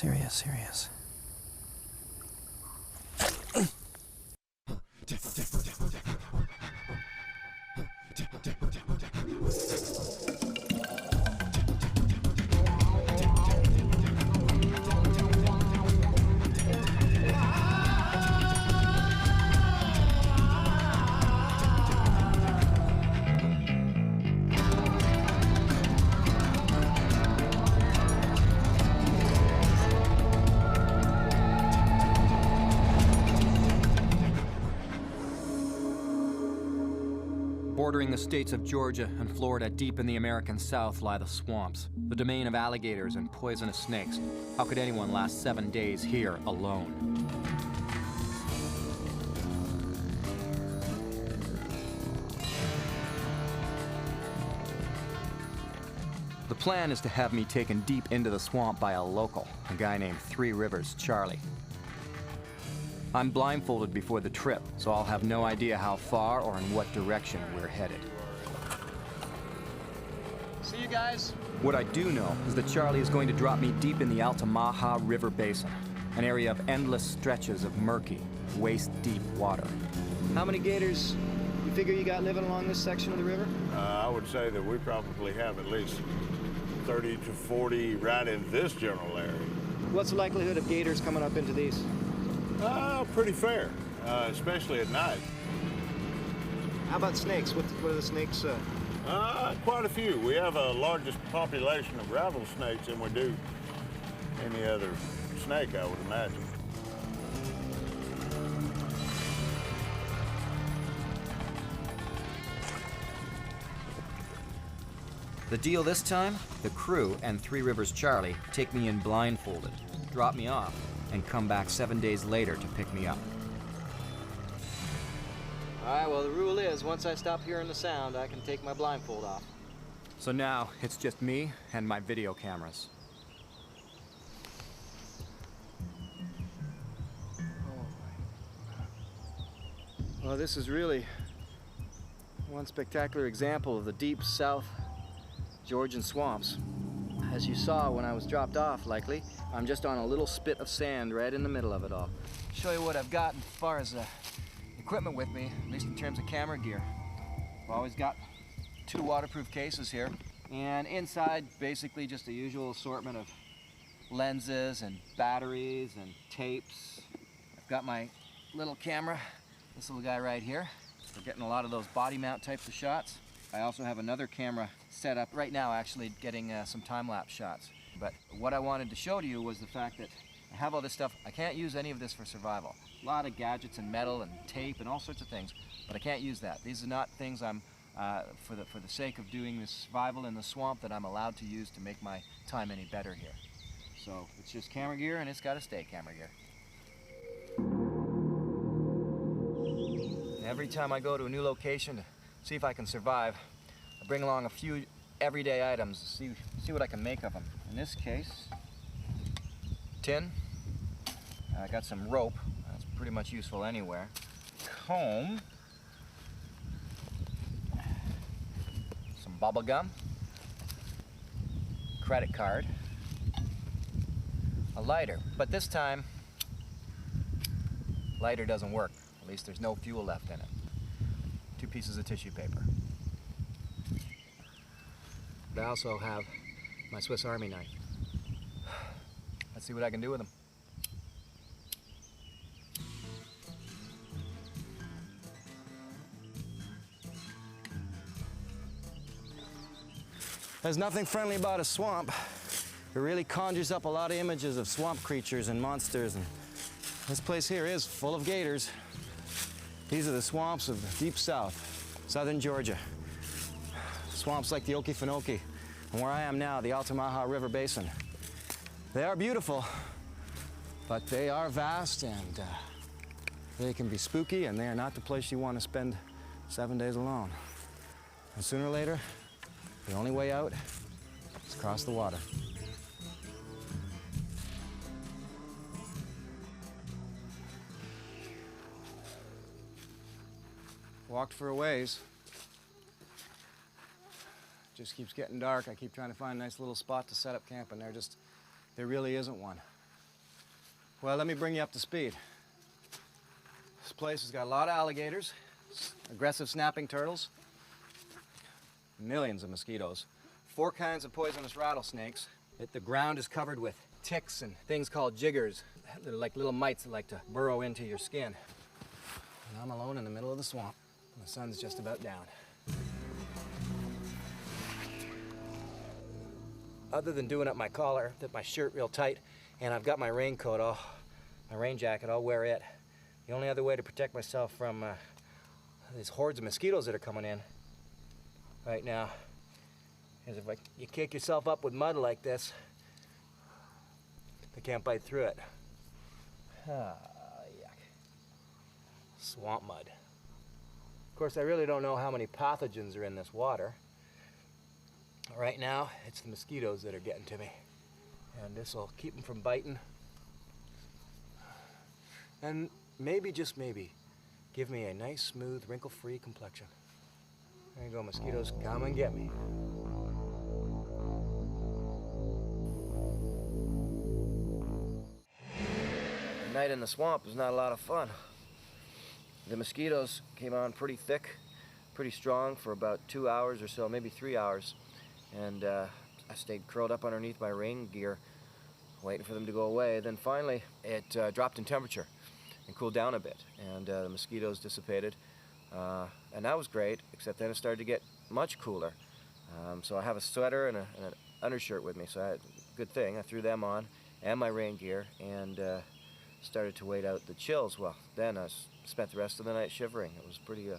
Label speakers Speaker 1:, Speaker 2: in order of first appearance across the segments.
Speaker 1: Here he is, here he is.
Speaker 2: Bordering the states of Georgia and Florida deep in the American South lie the swamps, the domain of alligators and poisonous snakes. How could anyone last 7 days here alone? The plan is to have me taken deep into the swamp by a local, a guy named Three Rivers Charlie. I'm blindfolded before the trip, so I'll have no idea how far or in what direction we're headed.
Speaker 1: See you guys.
Speaker 2: What I do know is that Charlie is going to drop me deep in the Altamaha River Basin, an area of endless stretches of murky, waist-deep water.
Speaker 1: How many gators you figure you got living along this section of the river?
Speaker 3: I would say that we probably have at least 30 to 40 right in this general area.
Speaker 1: What's the likelihood of gators coming up into these?
Speaker 3: Pretty fair, especially at night.
Speaker 1: How about snakes? What are the snakes?
Speaker 3: Quite a few. We have a largest population of rattlesnakes than we do any other snake, I would imagine.
Speaker 2: The deal this time? The crew and Three Rivers Charlie take me in blindfolded, drop me off, and come back 7 days later to pick me up.
Speaker 1: All right, well, the rule is, once I stop hearing the sound, I can take my blindfold off.
Speaker 2: So now, it's just me and my video cameras.
Speaker 1: Well, this is really one spectacular example of the deep South Georgian swamps. As you saw when I was dropped off, likely, I'm just on a little spit of sand right in the middle of it all. Show you what I've got as far as equipment with me, at least in terms of camera gear. I've always got 2 waterproof cases here, and inside, basically just the usual assortment of lenses and batteries and tapes. I've got my little camera, this little guy right here, for getting a lot of those body mount types of shots. I also have another camera set up right now, actually getting some time-lapse shots. But what I wanted to show to you was the fact that I have all this stuff. I can't use any of this for survival. A lot of gadgets and metal and tape and all sorts of things, but I can't use that. These are not things I'm, for the sake of doing this survival in the swamp, that I'm allowed to use to make my time any better here. So it's just camera gear, and it's got to stay camera gear. Every time I go to a new location to see if I can survive, I bring along a few everyday items to see what I can make of them. In this case, tin. I got some rope. That's pretty much useful anywhere. Comb. Some bubble gum. Credit card. A lighter. But this time, lighter doesn't work. At least there's no fuel left in it. 2 pieces of tissue paper. But I also have my Swiss Army knife. Let's see what I can do with them.
Speaker 4: There's nothing friendly about a swamp. It really conjures up a lot of images of swamp creatures and monsters, and this place here is full of gators. These are the swamps of the deep south, southern Georgia. Swamps like the Okefenokee, and where I am now, the Altamaha River Basin. They are beautiful, but they are vast, and they can be spooky, and they are not the place you want to spend 7 days alone. And sooner or later, the only way out is across the water. Walked for a ways. Just keeps getting dark. I keep trying to find a nice little spot to set up camp, and there really isn't one. Well, let me bring you up to speed. This place has got a lot of alligators, aggressive snapping turtles, millions of mosquitoes, 4 kinds of poisonous rattlesnakes. The ground is covered with ticks and things called jiggers. They're like little mites that like to burrow into your skin. And I'm alone in the middle of the swamp. The sun's just about down. Other than doing up my collar, that my shirt real tight, and I've got my raincoat, my rain jacket, I'll wear it. The only other way to protect myself from these hordes of mosquitoes that are coming in right now is if you kick yourself up with mud like this, they can't bite through it. Ah, yuck. Swamp mud. Of course, I really don't know how many pathogens are in this water. Right now, it's the mosquitoes that are getting to me. And this will keep them from biting. And maybe, just maybe, give me a nice, smooth, wrinkle-free complexion. There you go, mosquitoes, come and get me.
Speaker 1: The night in the swamp was not a lot of fun. The mosquitoes came on pretty thick, pretty strong for about 2 hours or so, maybe 3 hours. And I stayed curled up underneath my rain gear, waiting for them to go away. Then finally, it dropped in temperature and cooled down a bit, and the mosquitoes dissipated. And that was great, except then it started to get much cooler. So I have a sweater and an undershirt with me, so I had a good thing. I threw them on, and my rain gear, and started to wait out the chills. Well, then I spent the rest of the night shivering. It was pretty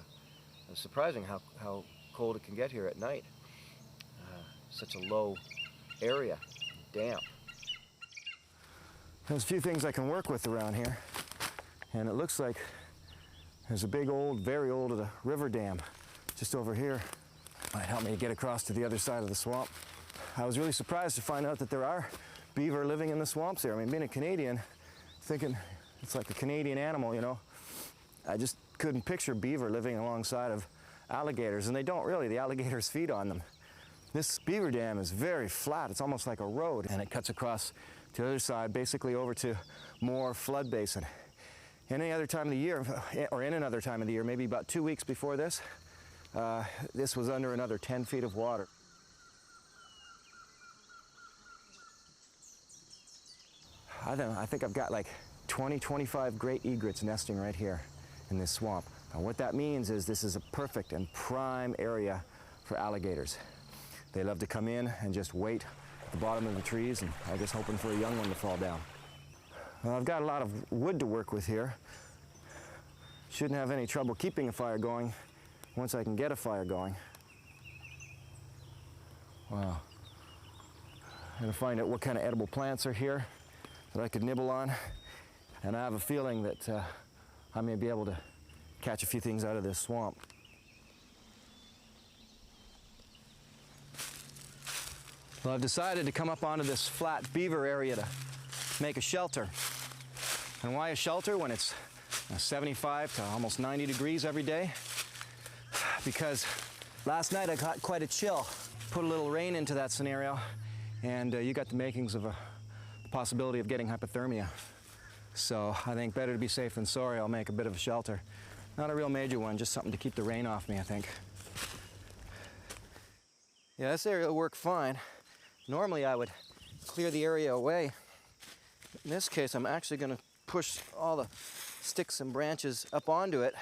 Speaker 1: surprising how cold it can get here at night. Such a low area, damp.
Speaker 4: There's a few things I can work with around here, and it looks like there's a big old, very old river dam just over here. Might help me get across to the other side of the swamp. I was really surprised to find out that there are beaver living in the swamps here. I mean, being a Canadian, thinking it's like a Canadian animal, you know. I just couldn't picture beaver living alongside of alligators, and they don't really. The alligators feed on them. This beaver dam is very flat. It's almost like a road, and it cuts across to the other side, basically over to more flood basin. Any other time of the year, or in another time of the year, maybe about 2 weeks before this, this was under another 10 feet of water. I think I've got like 20, 25 great egrets nesting right here in this swamp. Now what that means is this is a perfect and prime area for alligators. They love to come in and just wait at the bottom of the trees, and I guess hoping for a young one to fall down. Well, I've got a lot of wood to work with here. Shouldn't have any trouble keeping a fire going once I can get a fire going. Wow. I'm gonna find out what kind of edible plants are here that I could nibble on, and I have a feeling that I may be able to catch a few things out of this swamp. Well, I've decided to come up onto this flat beaver area to make a shelter. And why a shelter when it's 75 to almost 90 degrees every day? Because last night I got quite a chill. Put a little rain into that scenario, and you got the makings of the possibility of getting hypothermia. So I think better to be safe than sorry. I'll make a bit of a shelter. Not a real major one, just something to keep the rain off me, I think. Yeah, this area will work fine. Normally I would clear the area away. In this case, I'm actually going to push all the sticks and branches up onto it,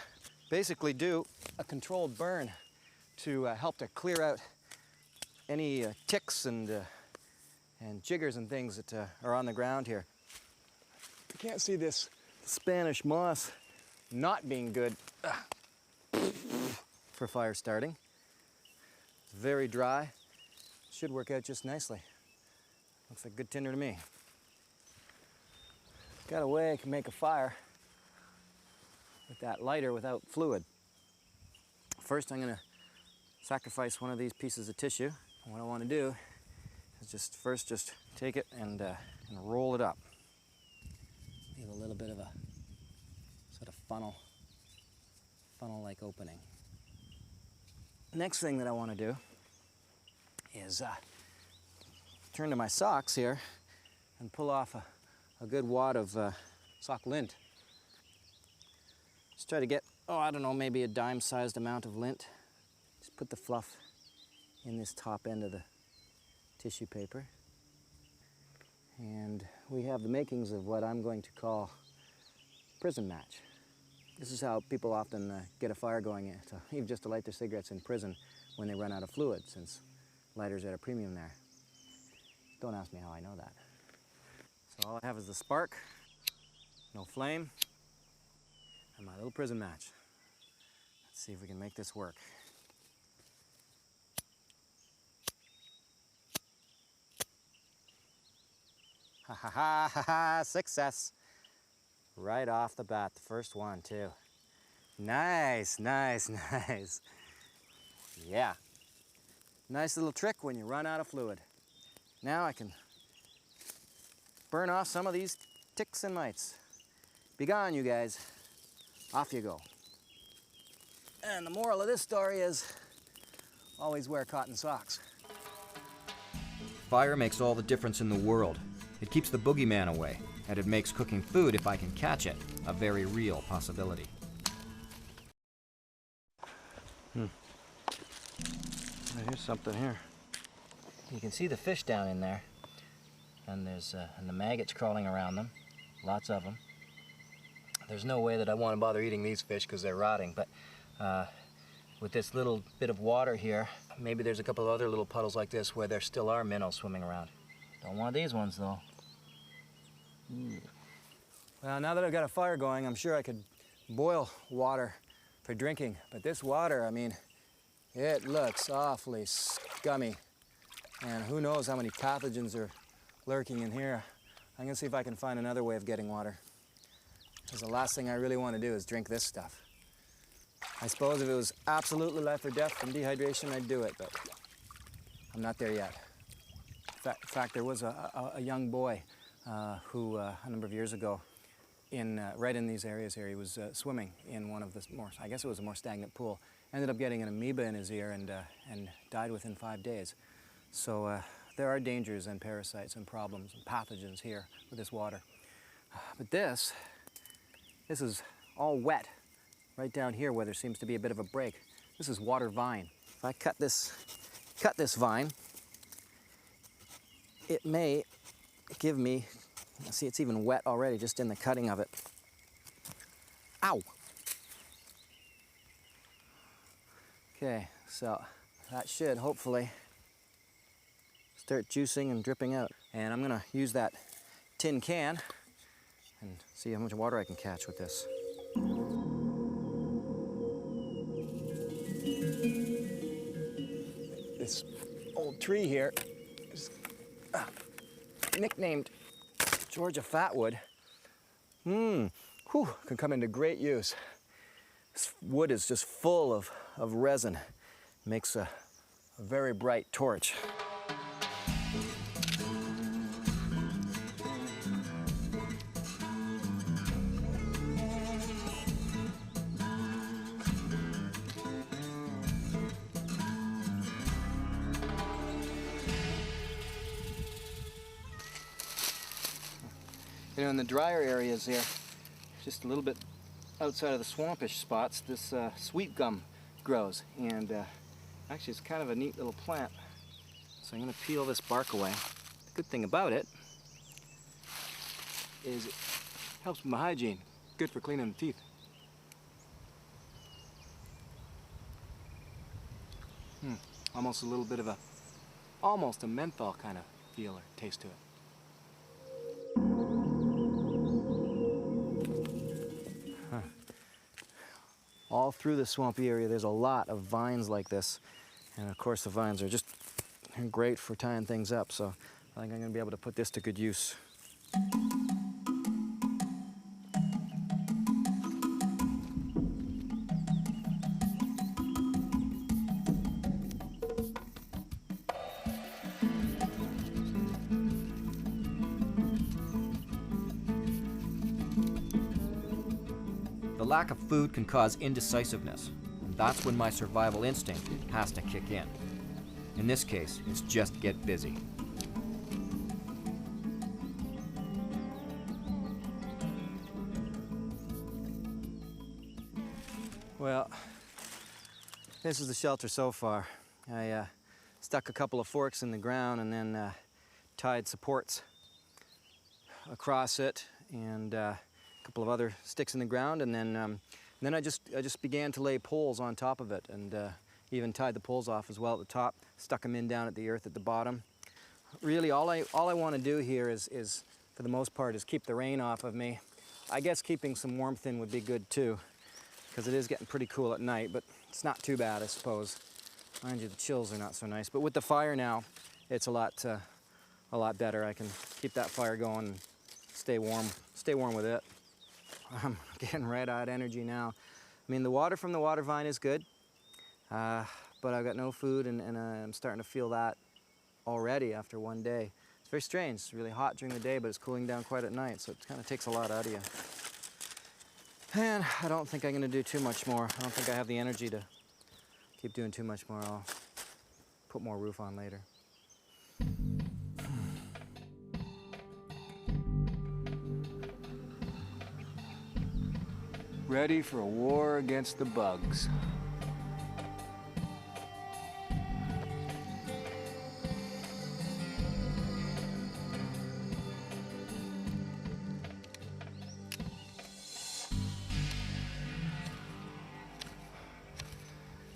Speaker 4: basically do a controlled burn to help to clear out any ticks and jiggers and things that are on the ground here. You can't see this Spanish moss not being good for fire starting. It's very dry. Should work out just nicely. Looks like good tinder to me. Got a way I can make a fire with that lighter without fluid. First, I'm gonna sacrifice one of these pieces of tissue. And what I want to do is just take it and roll it up. Leave a little bit of a sort of funnel-like opening. Next thing that I want to do is turn to my socks here and pull off a good wad of sock lint. Just try to get, oh, I don't know, maybe a dime-sized amount of lint. Just put the fluff in this top end of the tissue paper. And we have the makings of what I'm going to call prison match. This is how people often get a fire going, even just to light their cigarettes in prison when they run out of fluid, since lighters are at a premium there. Don't ask me how I know that. So all I have is the spark, no flame, and my little prison match. Let's see if we can make this work. Ha ha ha ha ha, success. Right off the bat, the first one too. Nice, nice, nice. Yeah. Nice little trick when you run out of fluid. Now I can burn off some of these ticks and mites. Be gone, you guys. Off you go. And the moral of this story is always wear cotton socks.
Speaker 2: Fire makes all the difference in the world. It keeps the boogeyman away, and it makes cooking food, if I can catch it, a very real possibility.
Speaker 4: Here's something here.
Speaker 1: You can see the fish down in there, and and the maggots crawling around them, lots of them. There's no way that I want to bother eating these fish because they're rotting, but with this little bit of water here, maybe there's a couple of other little puddles like this where there still are minnows swimming around. Don't want these ones though.
Speaker 4: Well, now that I've got a fire going, I'm sure I could boil water for drinking, but this water, I mean, it looks awfully scummy. And who knows how many pathogens are lurking in here. I'm gonna see if I can find another way of getting water. Because the last thing I really want to do is drink this stuff. I suppose if it was absolutely life or death from dehydration, I'd do it, but I'm not there yet. In fact, there was a young boy who, a number of years ago, right in these areas here, he was swimming in one of the I guess it was a more stagnant pool. Ended up getting an amoeba in his ear and died within 5 days. So there are dangers and parasites and problems and pathogens here with this water. But this is all wet right down here where there seems to be a bit of a break. This is water vine. If I cut this vine, it may give me, see, it's even wet already just in the cutting of it. Ow! Okay, so that should hopefully start juicing and dripping out. And I'm gonna use that tin can and see how much water I can catch with this. This old tree here is nicknamed Georgia Fatwood. Can come into great use. This wood is just full of resin. Makes a very bright torch.
Speaker 1: You know, in the drier areas here, just a little bit outside of the swampish spots, this sweet gum grows, and actually it's kind of a neat little plant. So I'm going to peel this bark away. The good thing about it is it helps with my hygiene. Good for cleaning the teeth. Almost a little bit of almost a menthol kind of feel or taste to it. All through the swampy area, there's a lot of vines like this. And of course, the vines are just great for tying things up. So I think I'm going to be able to put this to good use.
Speaker 2: The lack of food can cause indecisiveness, and that's when my survival instinct has to kick in. In this case, it's just get busy.
Speaker 4: Well, this is the shelter so far. I stuck a couple of forks in the ground and then tied supports across it and a couple of other sticks in the ground, and then I just began to lay poles on top of it, and even tied the poles off as well at the top, stuck them in down at the earth at the bottom. Really, all I want to do here is, for the most part, is keep the rain off of me. I guess keeping some warmth in would be good too, because it is getting pretty cool at night, but it's not too bad, I suppose. Mind you, the chills are not so nice. But with the fire now, it's a lot better. I can keep that fire going and stay warm with it. I'm getting red-eyed energy now. I mean, the water from the water vine is good, but I've got no food, and I'm starting to feel that already after one day. It's very strange. It's really hot during the day, but it's cooling down quite at night, so it kind of takes a lot out of you. And I don't think I'm going to do too much more. I don't think I have the energy to keep doing too much more. I'll put more roof on later.
Speaker 1: Ready for a war against the bugs.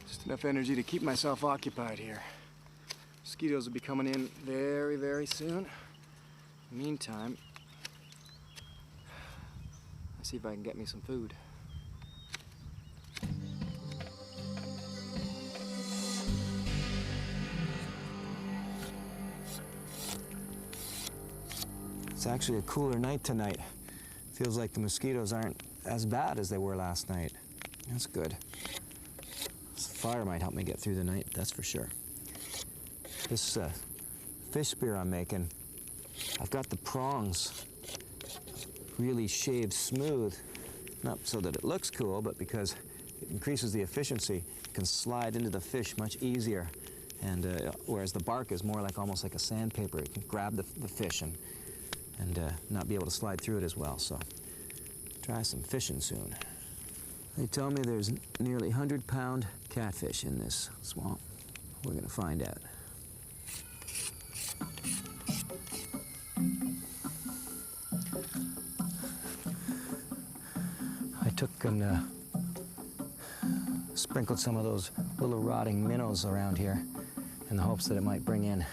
Speaker 1: Just enough energy to keep myself occupied here. Mosquitoes will be coming in very, very soon. Meantime, let's see if I can get me some food.
Speaker 4: It's actually a cooler night tonight. Feels like the mosquitoes aren't as bad as they were last night. That's good. This fire might help me get through the night, that's for sure. This fish spear I'm making, I've got the prongs really shaved smooth, not so that it looks cool, but because it increases the efficiency. It can slide into the fish much easier, and whereas the bark is more like almost like a sandpaper. It can grab the fish and not be able to slide through it as well. So try some fishing soon. They tell me there's nearly 100-pound catfish in this swamp. We're gonna find out. I took and sprinkled some of those little rotting minnows around here in the hopes that it might bring in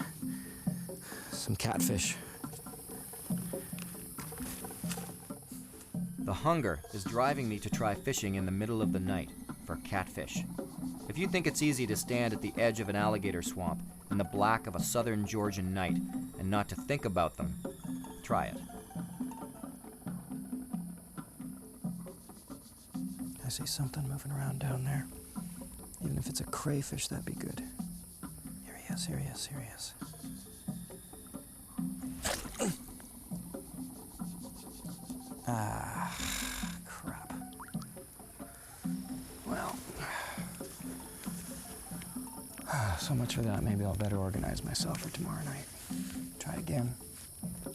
Speaker 4: some catfish.
Speaker 2: The hunger is driving me to try fishing in the middle of the night for catfish. If you think it's easy to stand at the edge of an alligator swamp in the black of a southern Georgian night and not to think about them, try it.
Speaker 4: I see something moving around down there. Even if it's a crayfish, that'd be good. Here he is, here he is, here he is. Ah, crap. Well, so much for that. Maybe I'll better organize myself for tomorrow night. Try again. But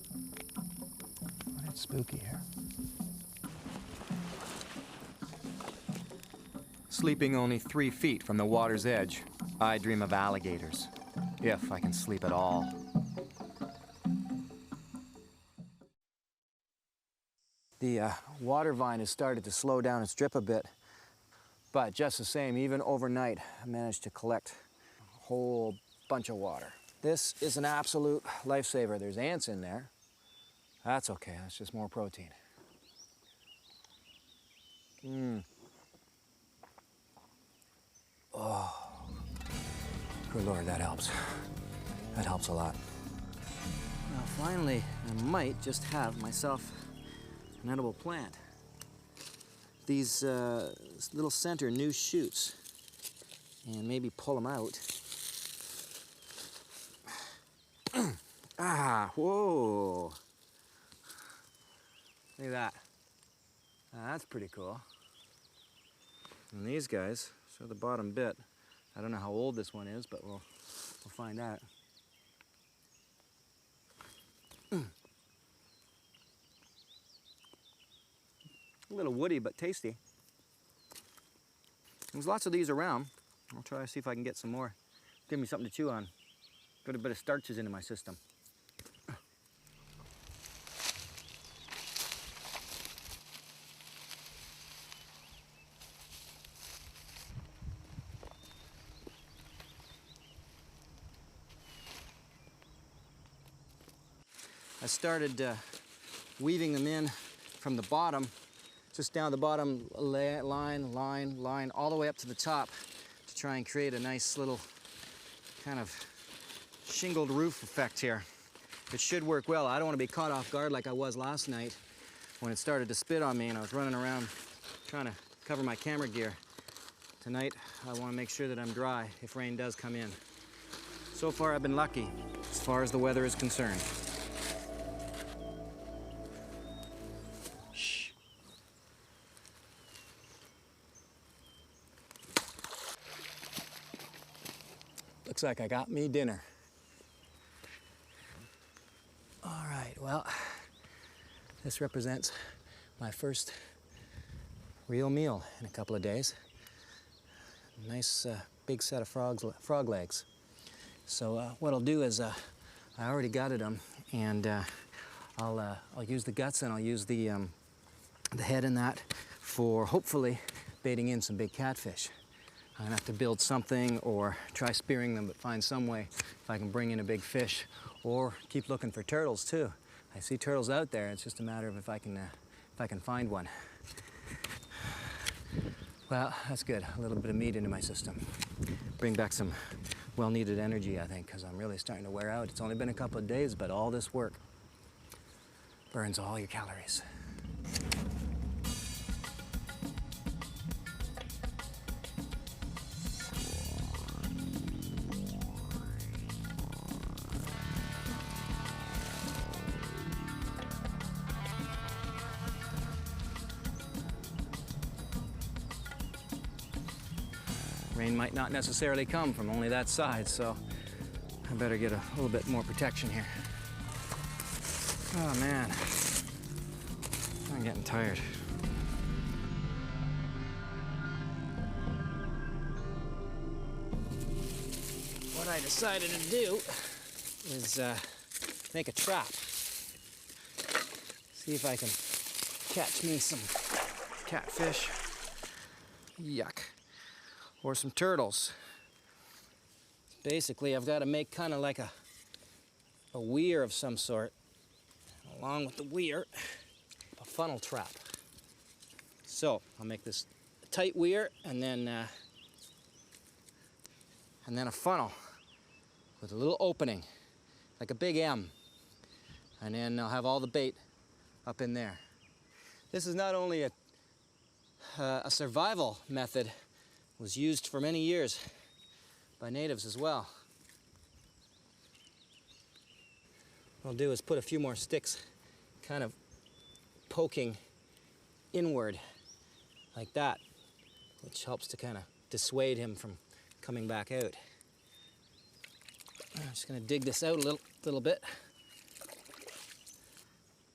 Speaker 4: it's spooky here.
Speaker 2: Sleeping only 3 feet from the water's edge, I dream of alligators, if I can sleep at all.
Speaker 4: The water vine has started to slow down its drip a bit, but just the same, even overnight, I managed to collect a whole bunch of water. This is an absolute lifesaver. There's ants in there. That's okay, that's just more protein. Oh, good Lord, that helps. That helps a lot. Now finally, I might just have myself an edible plant. These little center new shoots, and maybe pull them out. Ah, whoa. Look at that. That's pretty cool. And these guys, so the bottom bit, I don't know how old this one is, but we'll find out. A little woody, but tasty.
Speaker 1: There's lots of these around. I'll try to see if I can get some more. Give me something to chew on. Got a bit of starches into my system. I started weaving them in from the bottom, just down the bottom line, all the way up to the top to try and create a nice little kind of shingled roof effect here. It should work well. I don't want to be caught off guard like I was last night when it started to spit on me and I was running around trying to cover my camera gear. Tonight, I want to make sure that I'm dry if rain does come in. So far, I've been lucky as far as the weather is concerned. Looks like I got me dinner. All right, well, this represents my first real meal in a couple of days. Nice big set of frog legs. So what I'll do is I already gutted them, and I'll use the guts and I'll use the head in that for hopefully baiting in some big catfish. I'm gonna have to build something or try spearing them, but find some way if I can bring in a big fish, or keep looking for turtles too. I see turtles out there. It's just a matter of if I can find one. Well, that's good. A little bit of meat into my system. Bring back some well-needed energy, I think, because I'm really starting to wear out. It's only been a couple of days, but all this work burns all your calories. Rain might not necessarily come from only that side, so I better get a little bit more protection here. Oh man, I'm getting tired. What I decided to do is make a trap. See if I can catch me some catfish. Yuck. Or some turtles. Basically, I've got to make kind of like a weir of some sort. Along with the weir, a funnel trap. So I'll make this tight weir and then a funnel with a little opening, like a big M. And then I'll have all the bait up in there. This is not only a survival method. Was used for many years by natives as well. What I'll do is put a few more sticks kind of poking inward like that, which helps to kind of dissuade him from coming back out. I'm just gonna dig this out a little bit.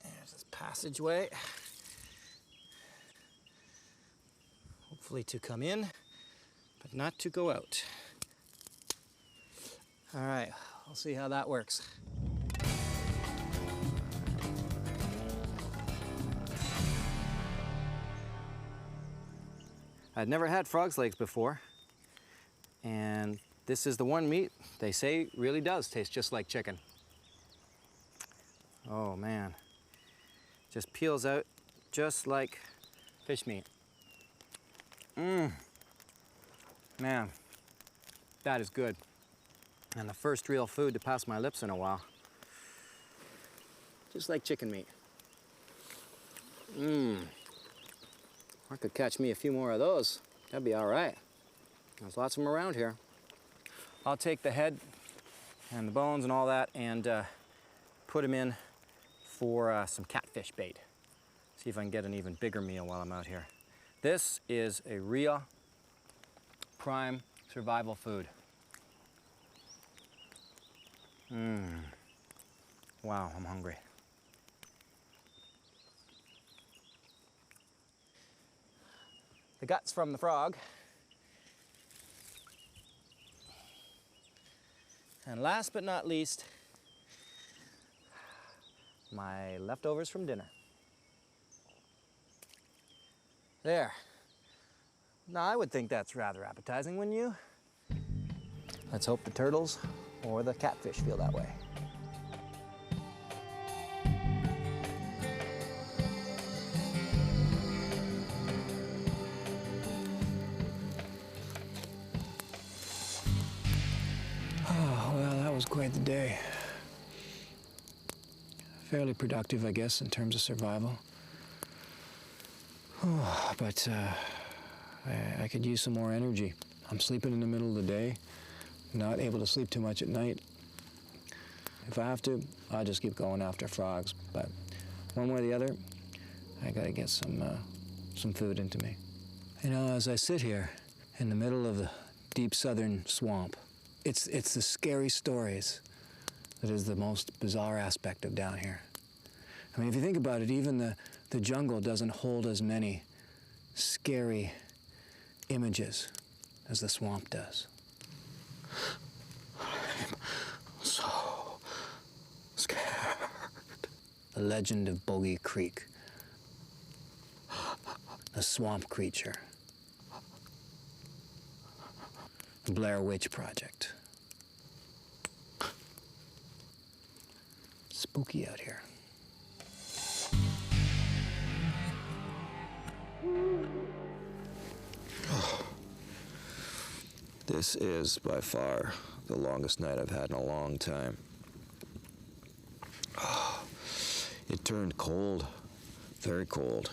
Speaker 1: There's this passageway. Hopefully to come in, but not to go out. All right, I'll see how that works. I'd never had frog's legs before, and this is the one meat they say really does taste just like chicken. Oh man, just peels out just like fish meat. Man, that is good. And the first real food to pass my lips in a while. Just like chicken meat. I could catch me a few more of those. That'd be all right. There's lots of them around here. I'll take the head and the bones and all that and put them in for some catfish bait. See if I can get an even bigger meal while I'm out here. This is a real prime survival food. Wow, I'm hungry. The guts from the frog And last but not least, my leftovers from dinner. There. Now, I would think that's rather appetizing, wouldn't you? Let's hope the turtles or the catfish feel that way. Oh, well, that was quite the day. Fairly productive, I guess, in terms of survival. Oh, but I could use some more energy. I'm sleeping in the middle of the day, not able to sleep too much at night. If I have to, I'll just keep going after frogs. But one way or the other, I gotta get some food into me. You know, as I sit here in the middle of the deep southern swamp, it's the scary stories that is the most bizarre aspect of down here. I mean, if you think about it, even the jungle doesn't hold as many scary images as the swamp does. I'm so scared. The legend of Bogey Creek. The swamp creature. The Blair Witch Project. Spooky out here.
Speaker 4: This is by far the longest night I've had in a long time. It turned cold, very cold.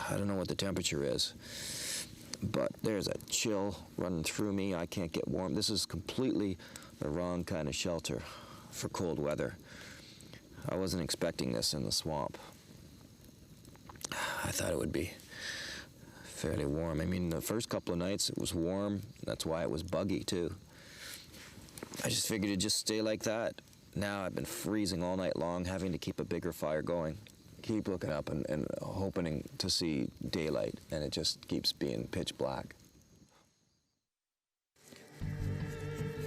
Speaker 4: I don't know what the temperature is, but there's a chill running through me. I can't get warm. This is completely the wrong kind of shelter for cold weather. I wasn't expecting this in the swamp. I thought it would be fairly warm. I mean, the first couple of nights it was warm. That's why it was buggy, too. I just figured it'd just stay like that. Now I've been freezing all night long, having to keep a bigger fire going. Keep looking up and hoping to see daylight, and it just keeps being pitch black.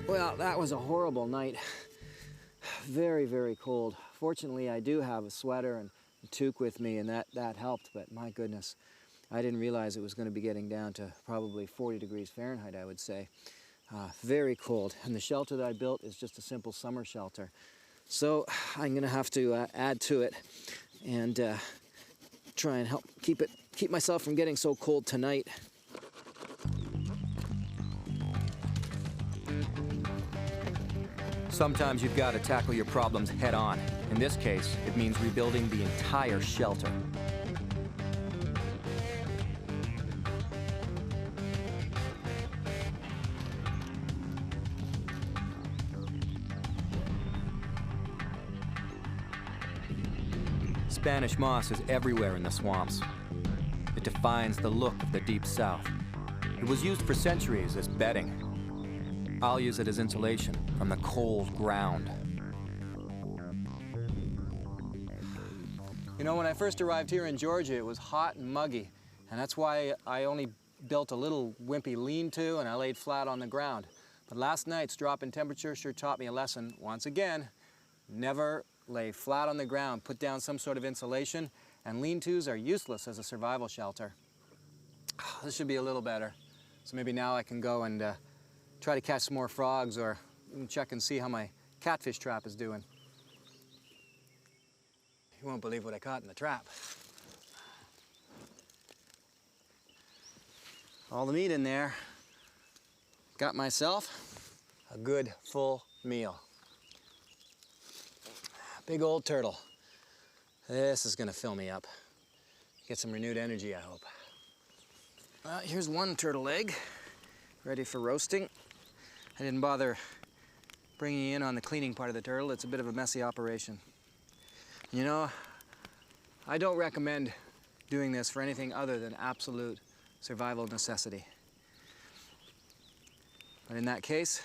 Speaker 1: Well, that was a horrible night. Very, very cold. Fortunately, I do have a sweater and a toque with me, and that helped, but my goodness, I didn't realize it was going to be getting down to probably 40 degrees Fahrenheit, I would say. Very cold, and the shelter that I built is just a simple summer shelter. So I'm going to have to add to it and try and help keep myself from getting so cold tonight.
Speaker 2: Sometimes you've got to tackle your problems head on. In this case, it means rebuilding the entire shelter. Spanish moss is everywhere in the swamps. It defines the look of the Deep South. It was used for centuries as bedding. I'll use it as insulation from the cold ground.
Speaker 1: You know, when I first arrived here in Georgia, it was hot and muggy, and that's why I only built a little wimpy lean-to and I laid flat on the ground. But last night's drop in temperature sure taught me a lesson. Once again, never lay flat on the ground. Put down some sort of insulation, and lean-tos are useless as a survival shelter. This should be a little better. So maybe now I can go and try to catch some more frogs, or check and see how my catfish trap is doing. You won't believe what I caught in the trap. All the meat in there. Got myself a good full meal. Big old turtle. This is gonna fill me up. Get some renewed energy, I hope. Here's one turtle egg, ready for roasting. I didn't bother bringing you in on the cleaning part of the turtle. It's a bit of a messy operation. You know, I don't recommend doing this for anything other than absolute survival necessity. But in that case,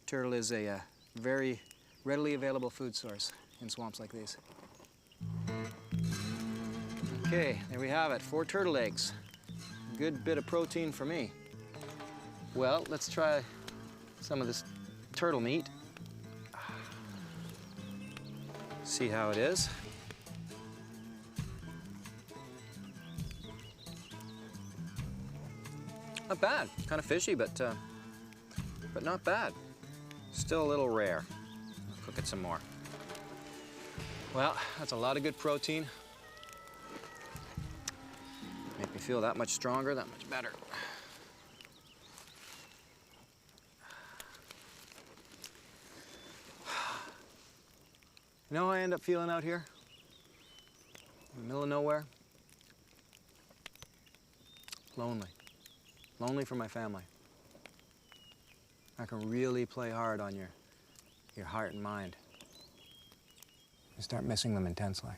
Speaker 1: turtle is a very readily available food source in swamps like these. Okay, there we have it, 4 turtle eggs. Good bit of protein for me. Well, let's try some of this
Speaker 4: turtle meat. See how it is. Not bad. Kind of fishy, but not bad. Still a little rare. I'll cook it some more. Well, that's a lot of good protein. Make me feel that much stronger, that much better. You know how I end up feeling out here? In the middle of nowhere? Lonely. Lonely for my family. I can really play hard on your heart and mind. You start missing them intensely.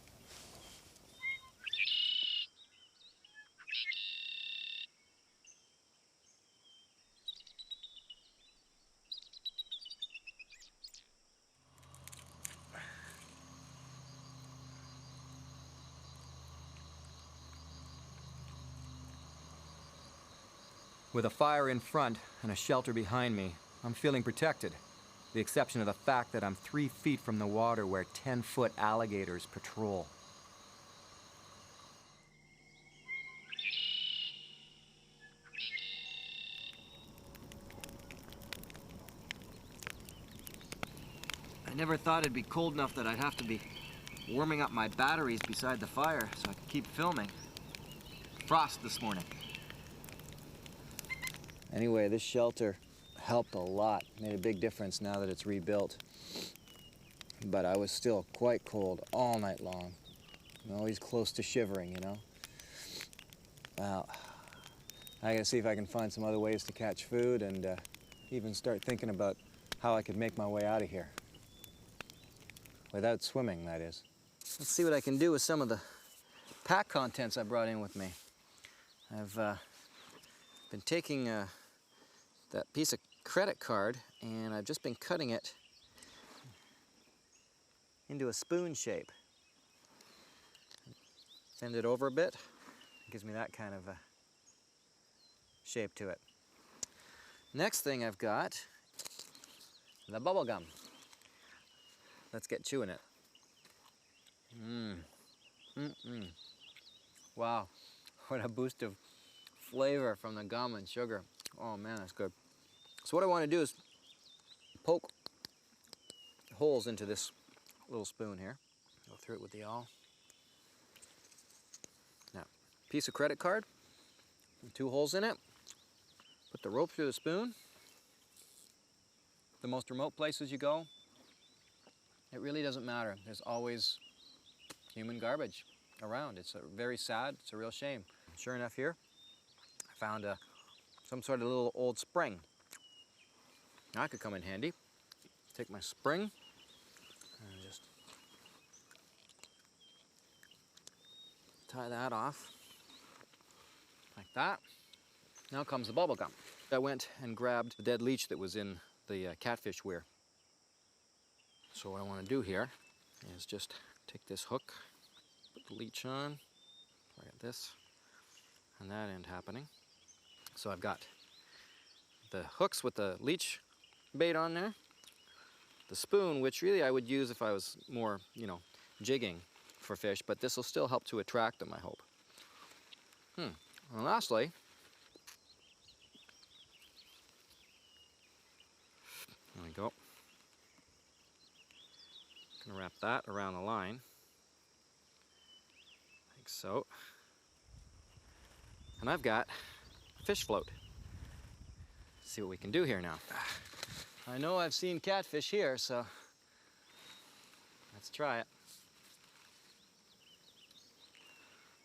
Speaker 2: With a fire in front and a shelter behind me, I'm feeling protected. With the exception of the fact that I'm 3 feet from the water where 10-foot alligators patrol.
Speaker 1: I never thought it'd be cold enough that I'd have to be warming up my batteries beside the fire so I could keep filming. Frost this morning.
Speaker 4: Anyway, this shelter helped a lot. Made a big difference now that it's rebuilt. But I was still quite cold all night long. I'm always close to shivering, you know? Well, I gotta see if I can find some other ways to catch food and even start thinking about how I could make my way out of here. Without swimming, that is. Let's see what I can do with some of the pack contents I brought in with me. I've been taking that piece of credit card and I've just been cutting it into a spoon shape. Bend it over a bit. It gives me that kind of a shape to it. Next thing I've got, the bubble gum. Let's get chewing it. Wow, what a boost of flavor from the gum and sugar. Oh man, that's good. So what I want to do is poke holes into this little spoon here. Go through it with the awl. Now, piece of credit card, 2 holes in it. Put the rope through the spoon. The most remote places you go, it really doesn't matter. There's always human garbage around. It's very sad. It's a real shame. Sure enough here, I found some sort of little old spring. Now, that could come in handy. Take my spring and just tie that off like that. Now comes the bubble gum. I went and grabbed the dead leech that was in the catfish weir. So what I want to do here is just take this hook, put the leech on, I got this and that end happening. So I've got the hooks with the leech bait on there, the spoon, which really I would use if I was more, you know, jigging for fish, but this will still help to attract them, I hope. And lastly, there we go. Gonna wrap that around the line, like so. And I've got a fish float. Let's see what we can do here now. I know I've seen catfish here, so let's try it.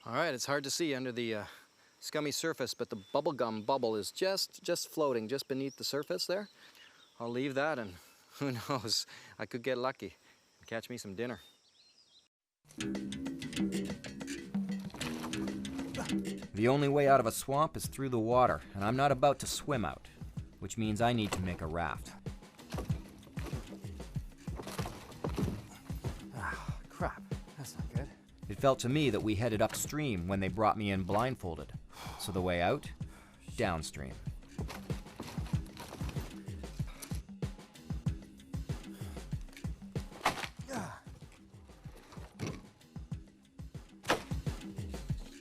Speaker 4: All right, it's hard to see under the scummy surface, but the bubblegum bubble is just floating just beneath the surface there. I'll leave that, and who knows, I could get lucky and catch me some dinner.
Speaker 2: The only way out of a swamp is through the water, and I'm not about to swim out, which means I need to make a raft.
Speaker 4: Ah, crap, that's not good.
Speaker 2: It felt to me that we headed upstream when they brought me in blindfolded, so the way out, downstream.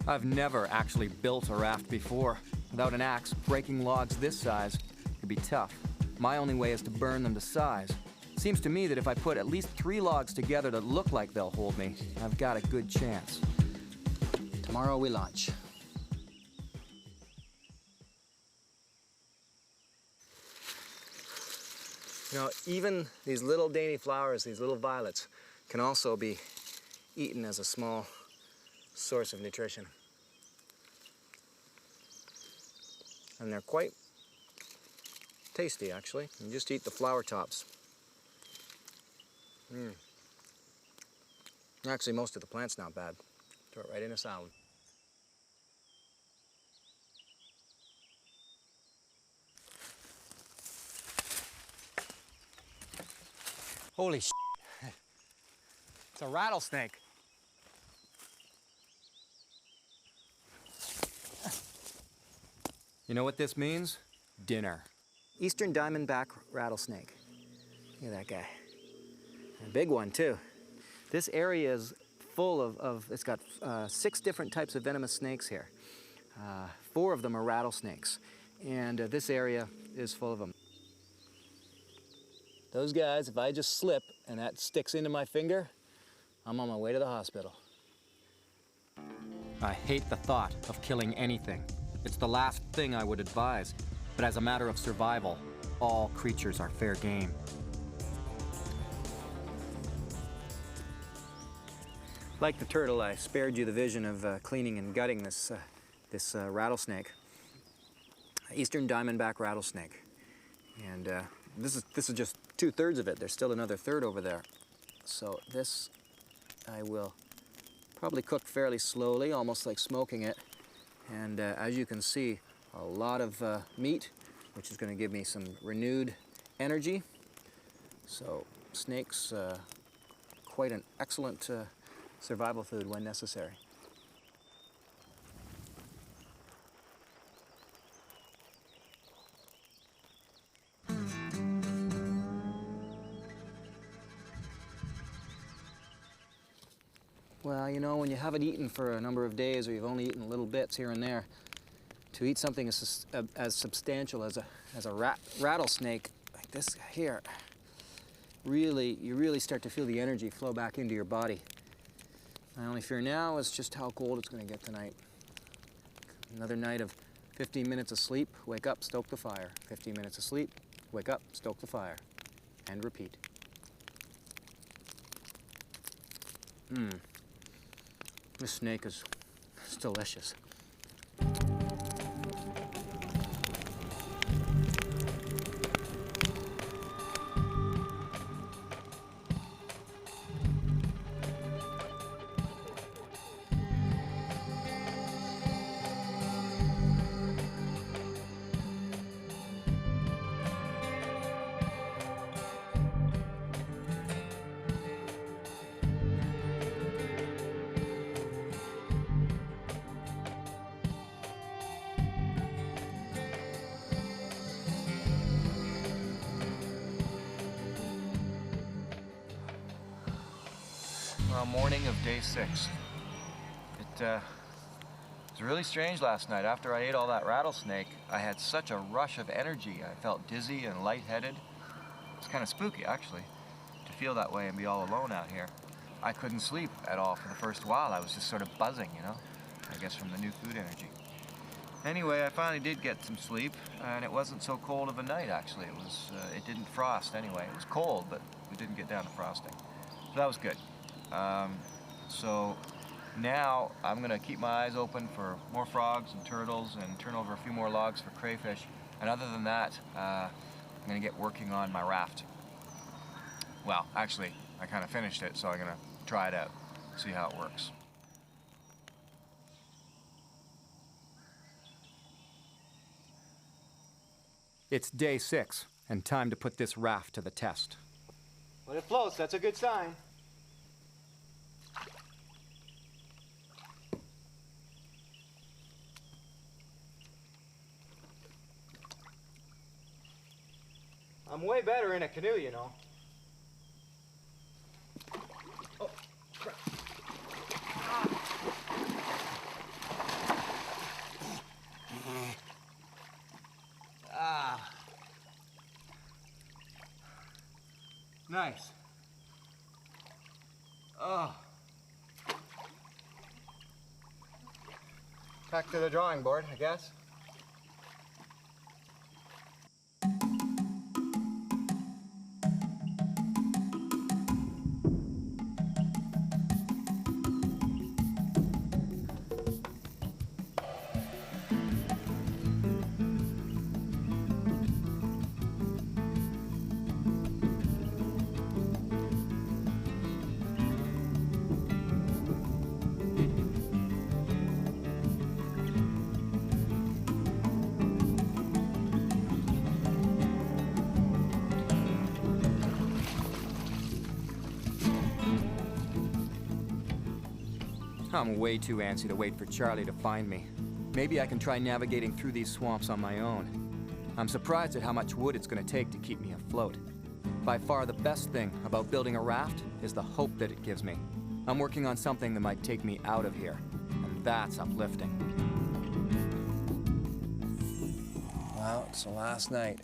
Speaker 2: I've never actually built a raft before. Without an axe, breaking logs this size could be tough. My only way is to burn them to size. Seems to me that if I put at least 3 logs together that look like they'll hold me, I've got a good chance.
Speaker 1: Tomorrow we launch. You know, even these little dainty flowers, these little violets, can also be eaten as a small source of nutrition. And they're quite tasty, actually. You just eat the flower tops. Actually, most of the plant's not bad. Throw it right in a salad.
Speaker 4: Holy shit. It's a rattlesnake.
Speaker 2: You know what this means? Dinner.
Speaker 1: Eastern diamondback rattlesnake. Look at that guy. A big one, too. This area is full of it's got 6 different types of venomous snakes here. 4 of them are rattlesnakes, and this area is full of them. Those guys, if I just slip and that sticks into my finger, I'm on my way to the hospital.
Speaker 2: I hate the thought of killing anything. It's the last thing I would advise, but as a matter of survival, all creatures are fair game.
Speaker 1: Like the turtle, I spared you the vision of cleaning and gutting this rattlesnake. Eastern diamondback rattlesnake. And this is just 2/3 of it. There's still another 1/3 over there. So this I will probably cook fairly slowly, almost like smoking it. And as you can see, a lot of meat, which is going to give me some renewed energy. So snakes, quite an excellent survival food when necessary. Well, you know, when you haven't eaten for a number of days, or you've only eaten little bits here and there, to eat something as substantial as a rattlesnake like this guy here, you really start to feel the energy flow back into your body. My only fear now is just how cold it's going to get tonight. Another night of 15 minutes of sleep, wake up, stoke the fire. 15 minutes of sleep, wake up, stoke the fire, and repeat. This snake is delicious.
Speaker 5: Well, morning of day 6. It was really strange last night. After I ate all that rattlesnake, I had such a rush of energy. I felt dizzy and lightheaded. It's kind of spooky, actually, to feel that way and be all alone out here. I couldn't sleep at all for the first while. I was just sort of buzzing, you know, I guess from the new food energy. Anyway, I finally did get some sleep, and it wasn't so cold of a night, actually. It didn't frost anyway. It was cold, but we didn't get down to frosting. So that was good. So now I'm gonna keep my eyes open for more frogs and turtles and turn over a few more logs for crayfish. And other than that, I'm gonna get working on my raft. Well, actually, I kind of finished it, so I'm gonna try it out, see how it works.
Speaker 2: It's day 6, and time to put this raft to the test.
Speaker 1: When it floats, that's a good sign. I'm way better in a canoe, you know. Oh, crap. nice. Oh. Back to the drawing board, I guess.
Speaker 2: I'm way too antsy to wait for Charlie to find me. Maybe I can try navigating through these swamps on my own. I'm surprised at how much wood it's going to take to keep me afloat. By far the best thing about building a raft is the hope that it gives me. I'm working on something that might take me out of here, and that's uplifting.
Speaker 4: Well, it's the last night.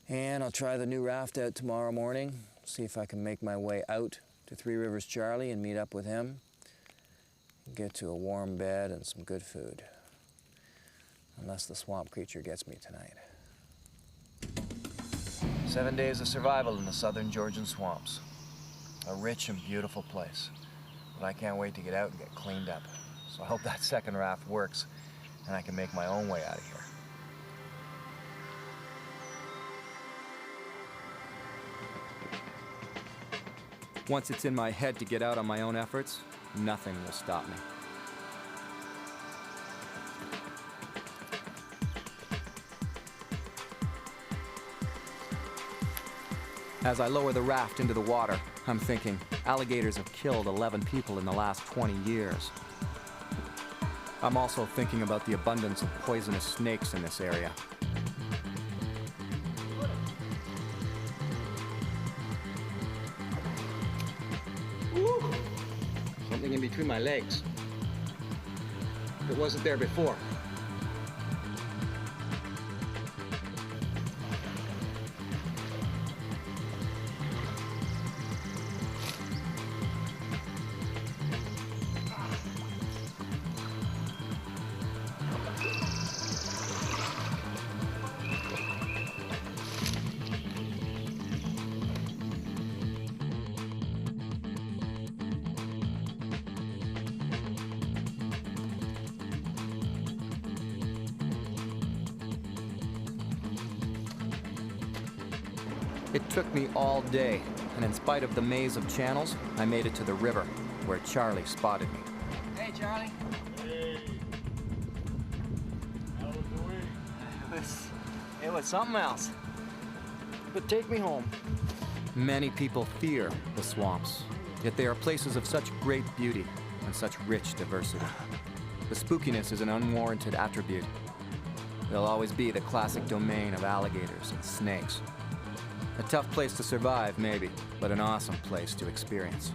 Speaker 4: And I'll try the new raft out tomorrow morning, see if I can make my way out to Three Rivers Charlie and meet up with him. Get to a warm bed and some good food. Unless the swamp creature gets me tonight.
Speaker 5: 7 days of survival in the southern Georgian swamps. A rich and beautiful place. But I can't wait to get out and get cleaned up. So I hope that second raft works and I can make my own way out of here.
Speaker 2: Once it's in my head to get out on my own efforts, nothing will stop me. As I lower the raft into the water, I'm thinking, alligators have killed 11 people in the last 20 years. I'm also thinking about the abundance of poisonous snakes in this area.
Speaker 1: Something in between my legs. It wasn't there before.
Speaker 2: It took me all day, and in spite of the maze of channels, I made it to the river, where Charlie spotted me.
Speaker 1: Hey, Charlie.
Speaker 3: Hey. How was the week?
Speaker 1: It was something else. But take me home.
Speaker 2: Many people fear the swamps, yet they are places of such great beauty and such rich diversity. The spookiness is an unwarranted attribute. They'll always be the classic domain of alligators and snakes. A tough place to survive, maybe, but an awesome place to experience.